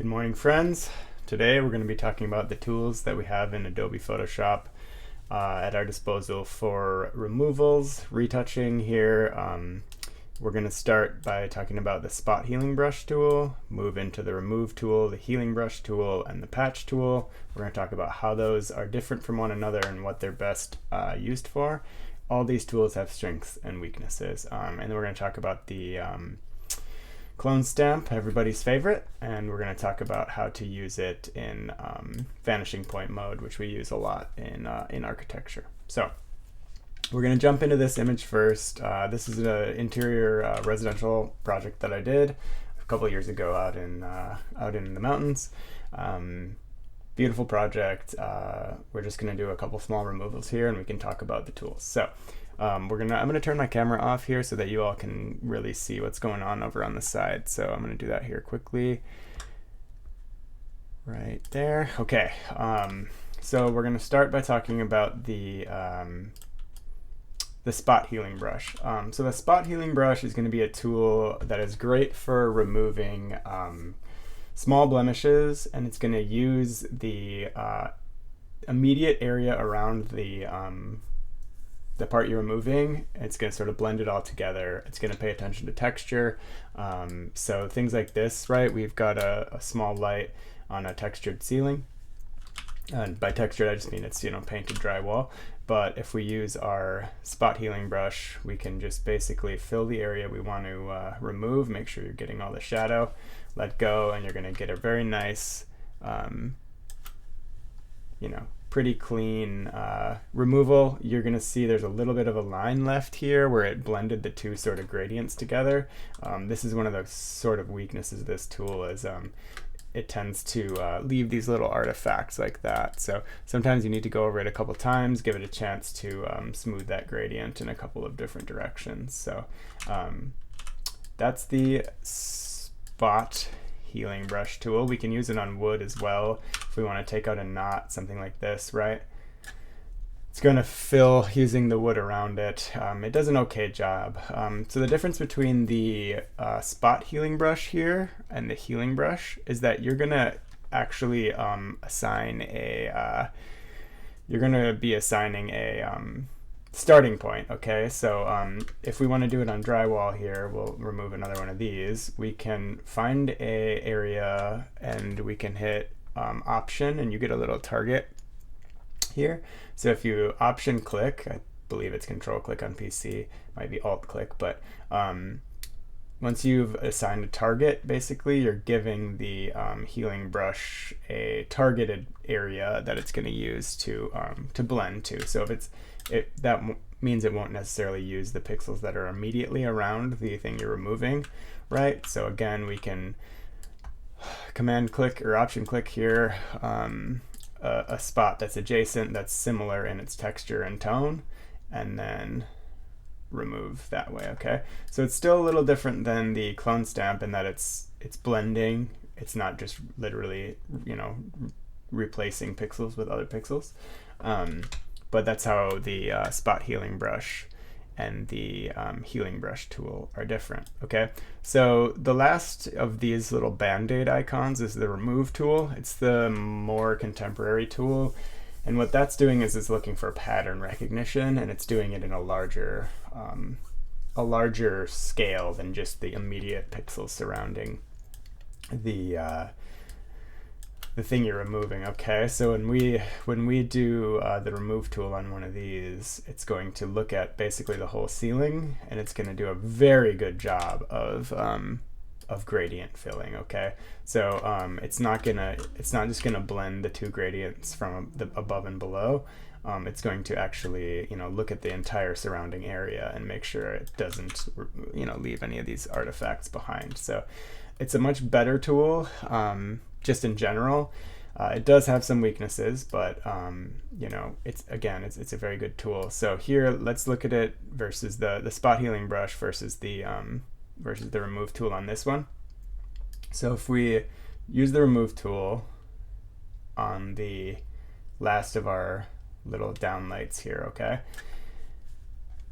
Good morning, friends. Today we're going to be talking about the tools that we have in Adobe Photoshop at our disposal for removals, retouching here. We're going to start by talking about the spot healing brush tool, move into the remove tool, the healing brush tool, and the patch tool. We're going to talk about how those are different from one another and what they're best used for. All these tools have strengths and weaknesses. And then we're going to talk about the clone stamp, everybody's favorite, and we're going to talk about how to use it in vanishing point mode, which we use a lot in architecture. So we're going to jump into this image first. This is an interior residential project that I did a couple years ago out in the mountains. Beautiful project. We're just going to do a couple small removals here, and we can talk about the tools. So I'm gonna turn my camera off here so that you all can really see what's going on over on the side. So I'm gonna do that here quickly. Right there. Okay. So we're gonna start by talking about the spot healing brush. So the spot healing brush is going to be a tool that is great for removing small blemishes, and it's going to use the immediate area around the part you're removing. It's going to sort of blend it all together. It's going to pay attention to texture. So things like this, right? We've got a small light on a textured ceiling. And by textured, I just mean it's, painted drywall. But if we use our spot healing brush, we can just basically fill the area we want to remove, make sure you're getting all the shadow, let go, and you're going to get a very nice, pretty clean removal. You're going to see there's a little bit of a line left here where it blended the two sort of gradients together. This is one of the sort of weaknesses of this tool is it tends to leave these little artifacts like that. So sometimes you need to go over it a couple times, give it a chance to smooth that gradient in a couple of different directions. So that's the spot healing brush tool. We can use it on wood as well if we want to take out a knot, something like this, right? It's going to fill using the wood around it. It does an okay job. So the difference between the spot healing brush here and the healing brush is that you're going to actually assigning a starting point, okay? So if we want to do it on drywall here, we'll remove another one of these. We can find a area and we can hit option, and you get a little target here. So if you option click, I believe it's control click on PC, might be alt click, but once you've assigned a target, basically you're giving the healing brush a targeted area that it's going to use to blend to. So if that means it won't necessarily use the pixels that are immediately around the thing you're removing, right? So again, we can command click or option click here a spot that's adjacent, that's similar in its texture and tone, and then remove that way, okay? So it's still a little different than the clone stamp in that it's blending. It's not just literally, replacing pixels with other pixels. But that's how the spot healing brush and the healing brush tool are different, okay? So the last of these little band-aid icons is the remove tool. It's the more contemporary tool, and what that's doing is it's looking for pattern recognition, and it's doing it in a larger scale than just the immediate pixels surrounding the thing you're removing, okay? So when we do the remove tool on one of these, it's going to look at basically the whole ceiling, and it's going to do a very good job of gradient filling, okay? So it's not just gonna blend the two gradients from the above and below. It's going to actually look at the entire surrounding area and make sure it doesn't leave any of these artifacts behind. So it's a much better tool. Just in general, it does have some weaknesses, but it's a very good tool. So here, let's look at it versus the spot healing brush versus the remove tool on this one. So if we use the remove tool on the last of our little downlights here, okay,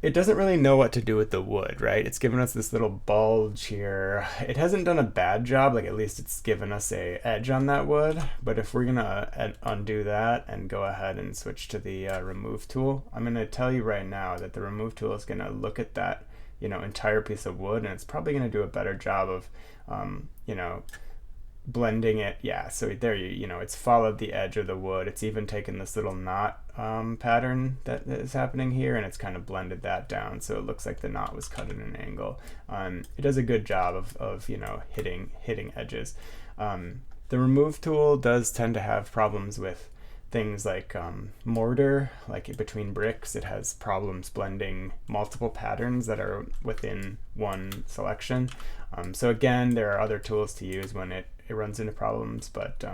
it doesn't really know what to do with the wood, right? It's given us this little bulge here. It hasn't done a bad job, like at least it's given us a edge on that wood. But if we're gonna undo that and go ahead and switch to the remove tool, I'm gonna tell you right now that the remove tool is gonna look at that, entire piece of wood, and it's probably gonna do a better job of, blending it. Yeah, so there it's followed the edge of the wood. It's even taken this little knot pattern that is happening here, and it's kind of blended that down so it looks like the knot was cut at an angle. It does a good job of hitting edges. The remove tool does tend to have problems with things like mortar, like between bricks. It has problems blending multiple patterns that are within one selection. So again, there are other tools to use when it runs into problems, but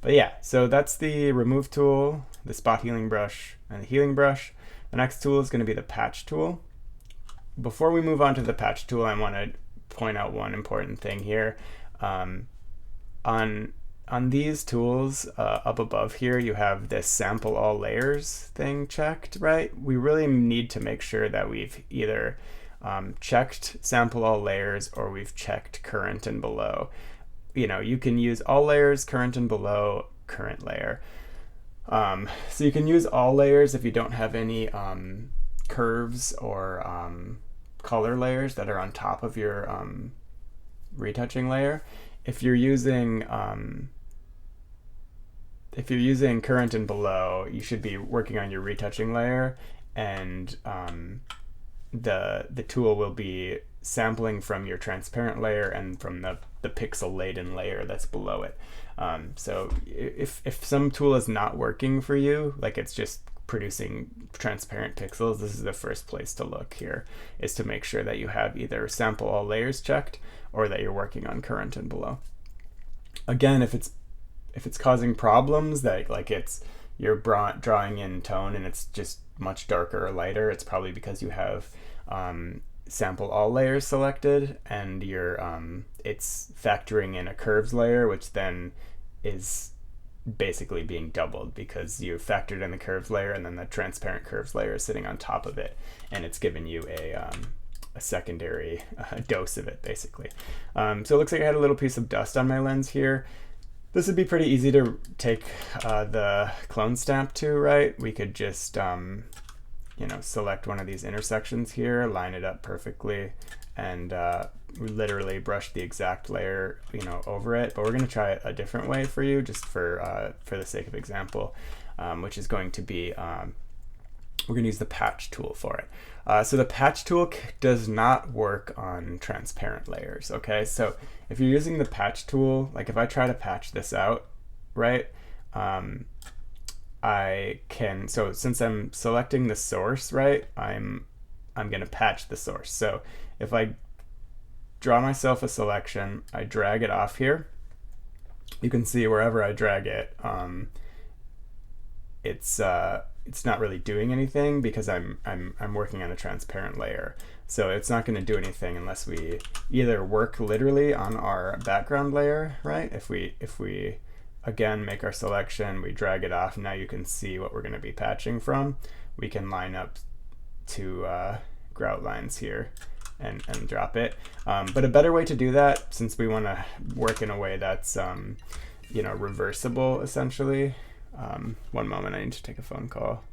yeah, so that's the remove tool, the spot healing brush, and the healing brush. The next tool is going to be the patch tool. Before we move on to the patch tool, I want to point out one important thing here. On these tools up above here, you have this sample all layers thing checked, right? We really need to make sure that we've either checked sample all layers or we've checked current and below. You can use all layers, current and below, current layer. So you can use all layers if you don't have any curves or color layers that are on top of your retouching layer. If you're using current and below, you should be working on your retouching layer, and the tool will be sampling from your transparent layer and from the pixel laden layer that's below it. So if some tool is not working for you, like it's just producing transparent pixels, this is the first place to look here, is to make sure that you have either sample all layers checked or that you're working on current and below. Again, if it's causing problems, that like you're drawing in tone and it's just much darker or lighter, it's probably because you have sample all layers selected, and it's factoring in a curves layer, which then is basically being doubled because you factored in the curves layer and then the transparent curves layer is sitting on top of it, and it's given you a secondary dose of it basically. So it looks like I had a little piece of dust on my lens here. This would be pretty easy to take the clone stamp to, right? We could just select one of these intersections here, line it up perfectly, and literally brush the exact layer over it. But we're going to try it a different way for you, just for the sake of example, which is going to be we're going to use the patch tool for it. So the patch tool does not work on transparent layers. Okay, so if you're using the patch tool, like if I try to patch this out, right, I can, so since I'm selecting the source, right, I'm going to patch the source. So if I draw myself a selection, I drag it off here, you can see wherever I drag it, it's not really doing anything because I'm working on a transparent layer. So it's not going to do anything unless we either work literally on our background layer, right? If we again make our selection, we drag it off, now you can see what we're going to be patching from. We can line up two grout lines here and drop it. But a better way to do that, since we want to work in a way that's reversible essentially. One moment, I need to take a phone call.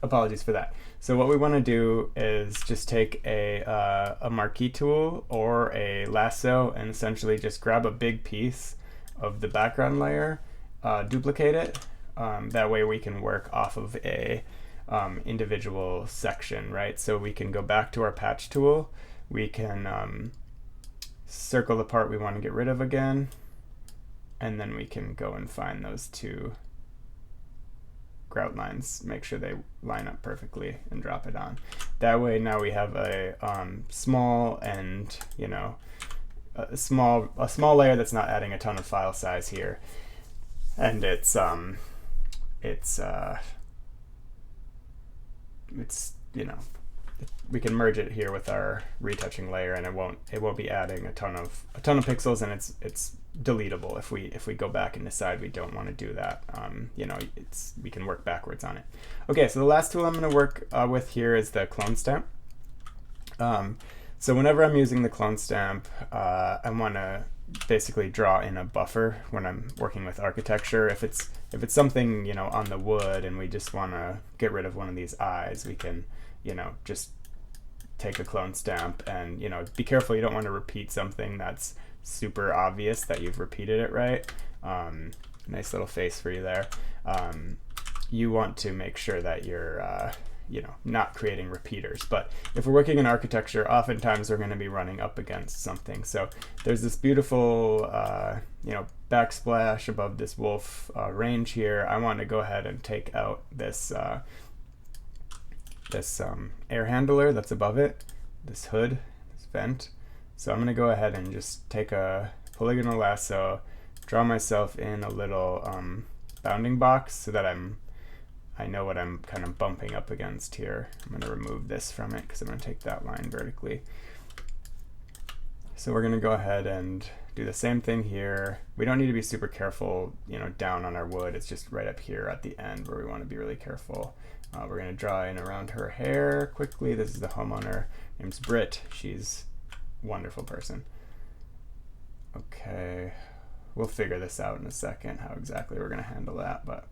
Apologies for that. So what we want to do is just take a marquee tool or a lasso and essentially just grab a big piece of the background layer, duplicate it. That way we can work off of a individual section, right? So we can go back to our patch tool. We can circle the part we want to get rid of again, and then we can go and find those two grout lines, make sure they line up perfectly, and drop it on. That way now we have a small and a small layer that's not adding a ton of file size here, and it's we can merge it here with our retouching layer, and it won't be adding a ton of pixels, and it's deletable if we go back and decide we don't want to do that. You know, we can work backwards on it. Okay, so the last tool I'm going to work with here is the clone stamp. So whenever I'm using the clone stamp, I want to basically draw in a buffer when I'm working with architecture. If it's something, you know, on the wood and we just want to get rid of one of these eyes, we can, you know, just take a clone stamp and, you know, be careful. You don't want to repeat something that's super obvious that you've repeated it right. Nice little face for you there. You want to make sure that you're you know, not creating repeaters. But if we're working in architecture, oftentimes we're going to be running up against something. So there's this beautiful you know, backsplash above this wolf range here. I want to go ahead and take out this air handler that's above it, this hood, this vent. So I'm going to go ahead and just take a polygonal lasso, draw myself in a little bounding box so that I know what I'm kind of bumping up against here. I'm going to remove this from it because I'm going to take that line vertically. So we're going to go ahead and do the same thing here. We don't need to be super careful, you know, down on our wood. It's just right up here at the end where we want to be really careful. We're going to draw in around her hair quickly. This is the homeowner. Her name's Britt. She's a wonderful person. Okay, we'll figure this out in a second, how exactly we're going to handle that. But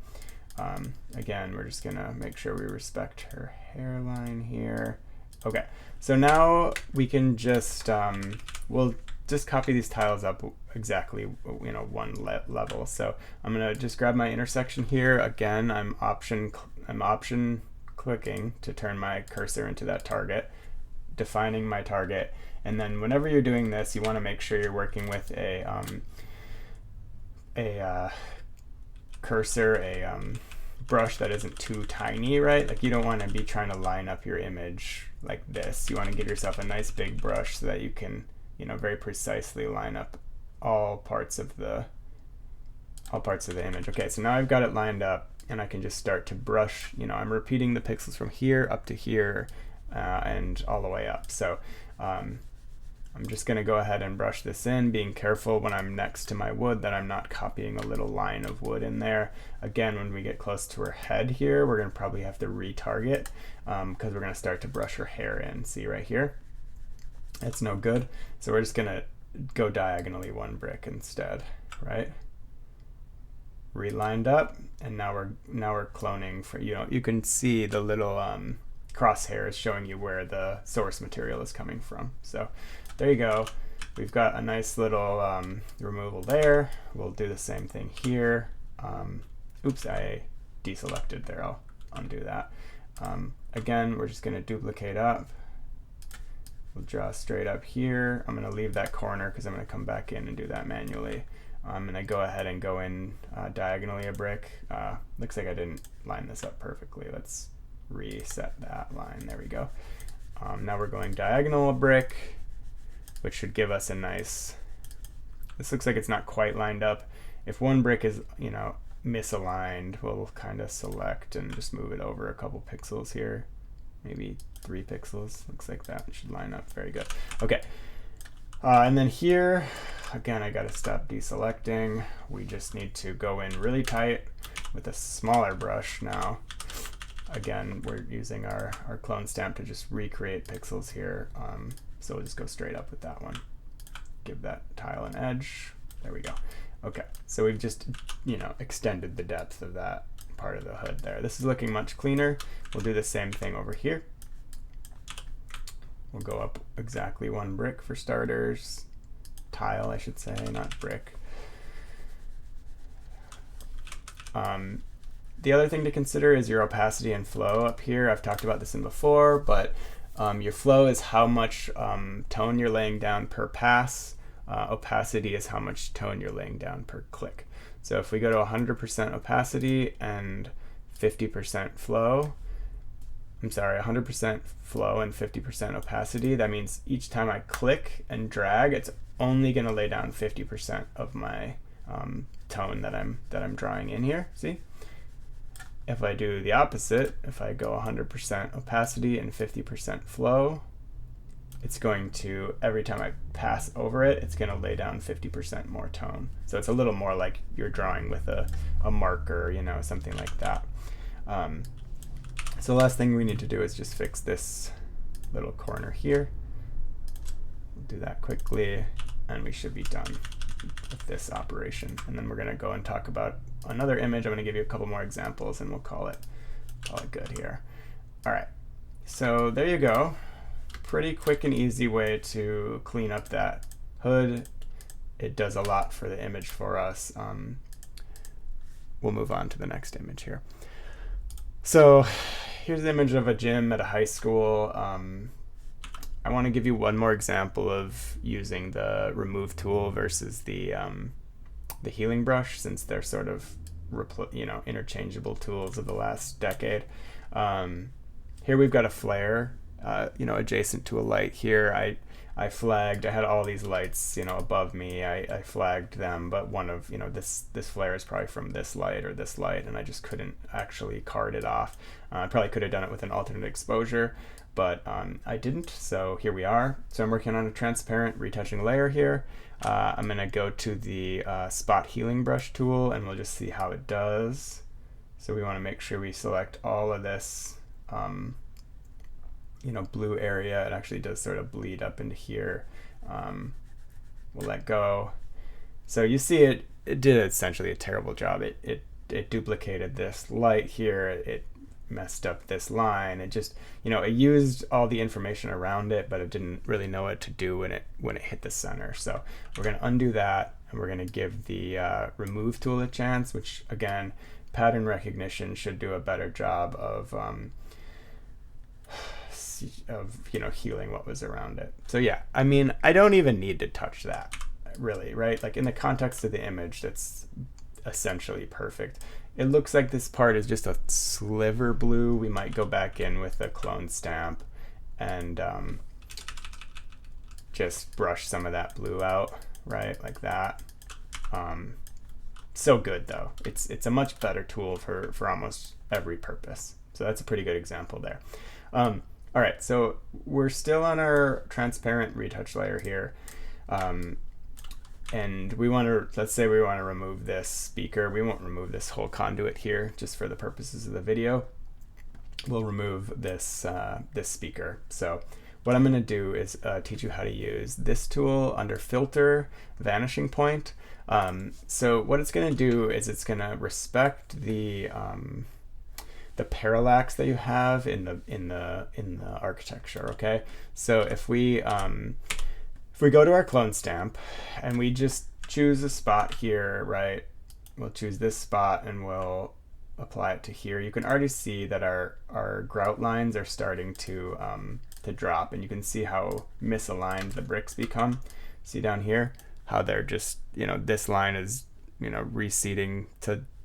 again, we're just going to make sure we respect her hairline here. Okay, so now we can just, we'll just copy these tiles up exactly, you know, one level. So I'm going to just grab my intersection here. Again, I'm option clicking to turn my cursor into that target, defining my target. And then whenever you're doing this, you want to make sure you're working with a cursor, a brush that isn't too tiny, right? Like you don't want to be trying to line up your image like this. You want to give yourself a nice big brush so that you can, you know, very precisely line up all parts of the image. Okay, so now I've got it lined up and I can just start to brush. You know, I'm repeating the pixels from here up to here and all the way up. So I'm just going to go ahead and brush this in, being careful when I'm next to my wood that I'm not copying a little line of wood in there. Again, when we get close to her head here, we're going to probably have to retarget because we're going to start to brush her hair in. See right here? It's no good. So we're just going to go diagonally one brick instead, right? Relined up, and now we're cloning for, you know, you can see the little crosshairs showing you where the source material is coming from. So there you go. We've got a nice little removal there. We'll do the same thing here. Oops, I deselected there. I'll undo that. Again, we're just going to duplicate up. We'll draw straight up here. I'm going to leave that corner because I'm going to come back in and do that manually. I'm going to go ahead and go in diagonally a brick. Looks like I didn't line this up perfectly. Let's reset that line. There we go. Now we're going diagonal a brick, which should give us a nice, this looks like it's not quite lined up. If one brick is, you know, misaligned, we'll kind of select and just move it over a couple pixels here. Maybe 3 pixels. Looks like that should line up. Very good. Okay. And then here, again, I got to stop deselecting. We just need to go in really tight with a smaller brush now. Again, we're using our clone stamp to just recreate pixels here. So we'll just go straight up with that one. Give that tile an edge. There we go. Okay, so we've just, you know, extended the depth of that part of the hood there. This is looking much cleaner. We'll do the same thing over here. We'll go up exactly one brick for starters. Tile, I should say, not brick. The other thing to consider is your opacity and flow up here. I've talked about this in before, but your flow is how much tone you're laying down per pass. Opacity is how much tone you're laying down per click. So if we go to 100% opacity and 50% flow, I'm sorry, 100% flow and 50% opacity, that means each time I click and drag, it's only going to lay down 50% of my tone that I'm drawing in here. See? If I do the opposite, if I go 100% opacity and 50% flow, it's going to, every time I pass over it, it's going to lay down 50% more tone. So it's a little more like you're drawing with a marker, you know, something like that. So the last thing we need to do is just fix this little corner here. We'll do that quickly, and we should be done with this operation. And then we're going to go and talk about another image. I'm going to give you a couple more examples, and we'll call it good here. All right, so there you go. Pretty quick and easy way to clean up that hood. It does a lot for the image for us. We'll move on to the next image here. So here's an image of a gym at a high school. I want to give you one more example of using the remove tool versus the healing brush, since they're sort of interchangeable tools of the last decade. Here we've got a flare, adjacent to a light here. I flagged, I had all these lights, above me. I flagged them, but one of, this flare is probably from this light or this light, and I just couldn't actually card it off. I probably could have done it with an alternate exposure, but I didn't, so here we are. So I'm working on a transparent retouching layer here. I'm gonna go to the spot healing brush tool, and we'll just see how it does. So we wanna make sure we select all of this blue area. It actually does sort of bleed up into here. We'll let go. So you see it did essentially a terrible job. It duplicated this light here. It messed up this line. It just, it used all the information around it, but it didn't really know what to do when it hit the center. So we're going to undo that, and we're going to give the remove tool a chance, which again, pattern recognition should do a better job of healing what was around it. So yeah, I mean, I don't even need to touch that, really, right? Like in the context of the image, that's essentially perfect. It looks like this part is just a sliver blue. We might go back in with a clone stamp and just brush some of that blue out, right? Like that. So good though. It's a much better tool for almost every purpose. So that's a pretty good example there. All right, so we're still on our transparent retouch layer here. And we want to, let's say we want to remove this speaker. We won't remove this whole conduit here, just for the purposes of the video. We'll remove this, this speaker. So what I'm going to do is teach you how to use this tool under Filter, Vanishing Point. So what it's going to do is it's going to respect the parallax that you have in the architecture. Okay, so if we go to our clone stamp and we just choose a spot here, right? We'll choose this spot and we'll apply it to here. You can already see that our grout lines are starting to drop, and you can see how misaligned the bricks become. See down here how they're just, this line is, receding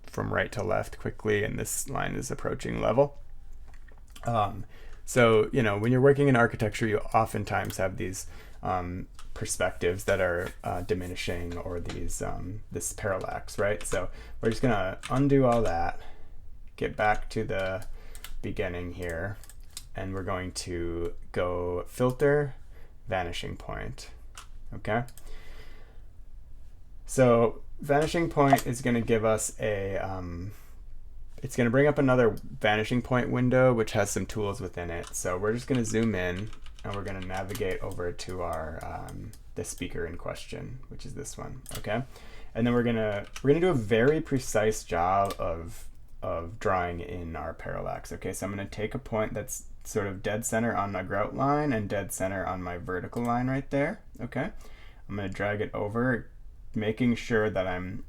from right to left quickly, and this line is approaching level. So, when you're working in architecture, you oftentimes have these perspectives that are diminishing, or these this parallax, right? So we're just gonna undo all that, get back to the beginning here, and we're going to go Filter, Vanishing Point. Okay, so Vanishing Point is going to give us a it's going to bring up another Vanishing Point window, which has some tools within it. So we're just going to zoom in, and we're going to navigate over to our the speaker in question, which is this one. Okay, and then we're gonna do a very precise job of drawing in our parallax. Okay, so I'm going to take a point that's sort of dead center on my grout line and dead center on my vertical line right there. Okay, I'm going to drag it over, making sure that I'm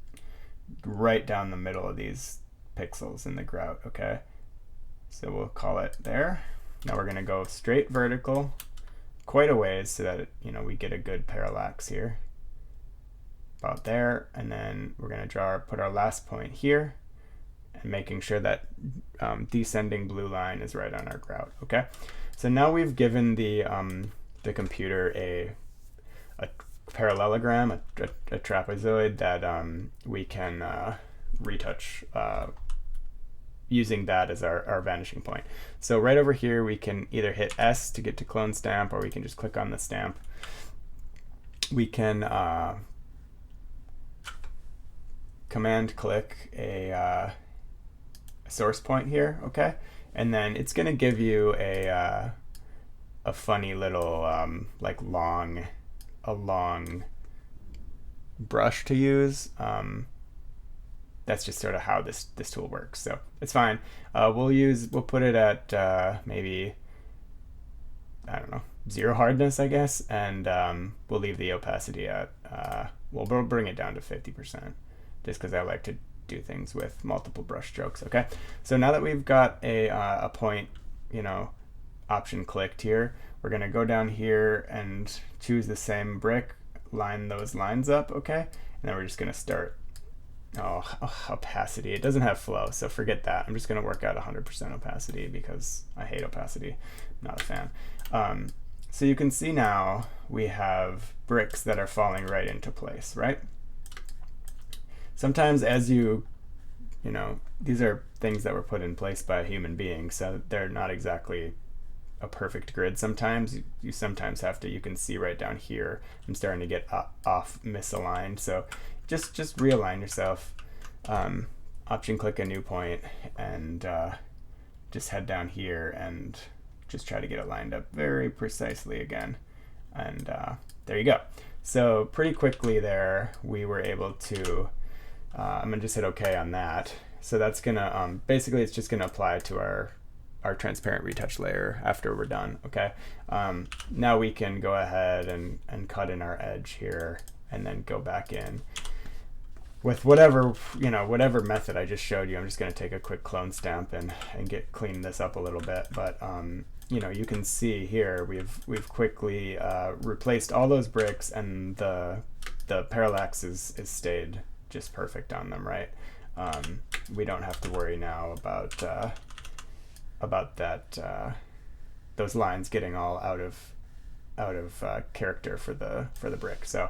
right down the middle of these pixels in the grout. Okay, so we'll call it there. Now we're going to go straight vertical quite a ways so that we get a good parallax here, about there, and then we're going to put our last point here, and making sure that descending blue line is right on our grout. Okay, so now we've given the computer a parallelogram, a trapezoid that we can retouch using that as our vanishing point. So right over here, we can either hit S to get to clone stamp, or we can just click on the stamp. We can command click a source point here, okay? And then it's gonna give you a funny little like a long brush to use. That's just sort of how this tool works, so it's fine. We'll put it at maybe, I don't know, 0 hardness, I guess, and we'll leave the opacity at we'll bring it down to 50%, just because I like to do things with multiple brush strokes. Okay, so now that we've got a point, option clicked here, we're gonna go down here and choose the same brick, line those lines up, okay, and then we're just gonna start. Opacity, it doesn't have flow, so forget that. I'm just gonna work out 100% opacity because I hate opacity. I'm not a fan. So you can see now we have bricks that are falling right into place, right? Sometimes as you know, these are things that were put in place by a human being, so they're not exactly a perfect grid. Sometimes you sometimes have to, you can see right down here, I'm starting to get off misaligned, so just realign yourself. Option click a new point, and just head down here and just try to get it lined up very precisely again, and there you go. So pretty quickly there we were able to I'm gonna just hit OK on that. So that's gonna basically it's just gonna apply to our transparent retouch layer after we're done. Okay, now we can go ahead and cut in our edge here, and then go back in with whatever method I just showed you. I'm just going to take a quick clone stamp and clean this up a little bit, but you can see here we've quickly replaced all those bricks, and the parallax is stayed just perfect on them, right? We don't have to worry now about that those lines getting all out of character for the brick. So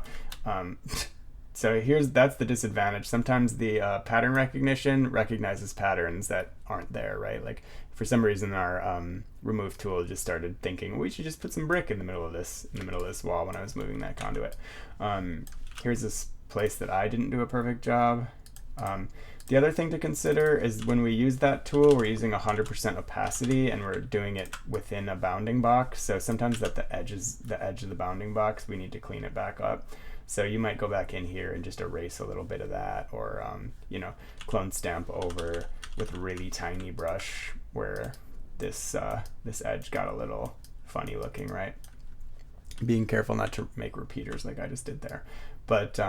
so that's the disadvantage. Sometimes the pattern recognition recognizes patterns that aren't there, right? Like for some reason our remove tool just started thinking we should just put some brick in the middle of this wall when I was moving that conduit. Here's this place that I didn't do a perfect job. The other thing to consider is when we use that tool, we're using 100% opacity, and we're doing it within a bounding box. So sometimes at the edge of the bounding box, we need to clean it back up. So you might go back in here and just erase a little bit of that, or clone stamp over with a really tiny brush where this edge got a little funny looking, right? Being careful not to make repeaters like I just did there. But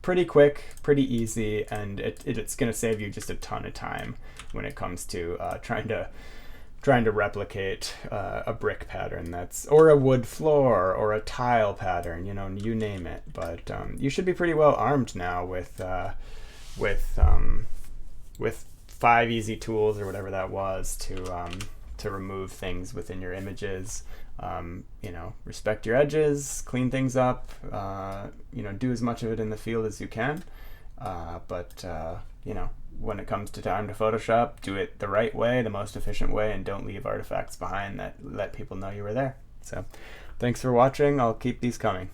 pretty quick, pretty easy, and it's going to save you just a ton of time when it comes to trying to replicate a brick pattern or a wood floor or a tile pattern, you name it. But you should be pretty well armed now with 5 easy tools or whatever that was to remove things within your images. Respect your edges, clean things up, do as much of it in the field as you can. But when it comes to time to Photoshop, do it the right way, the most efficient way, and don't leave artifacts behind that let people know you were there. So thanks for watching. I'll keep these coming.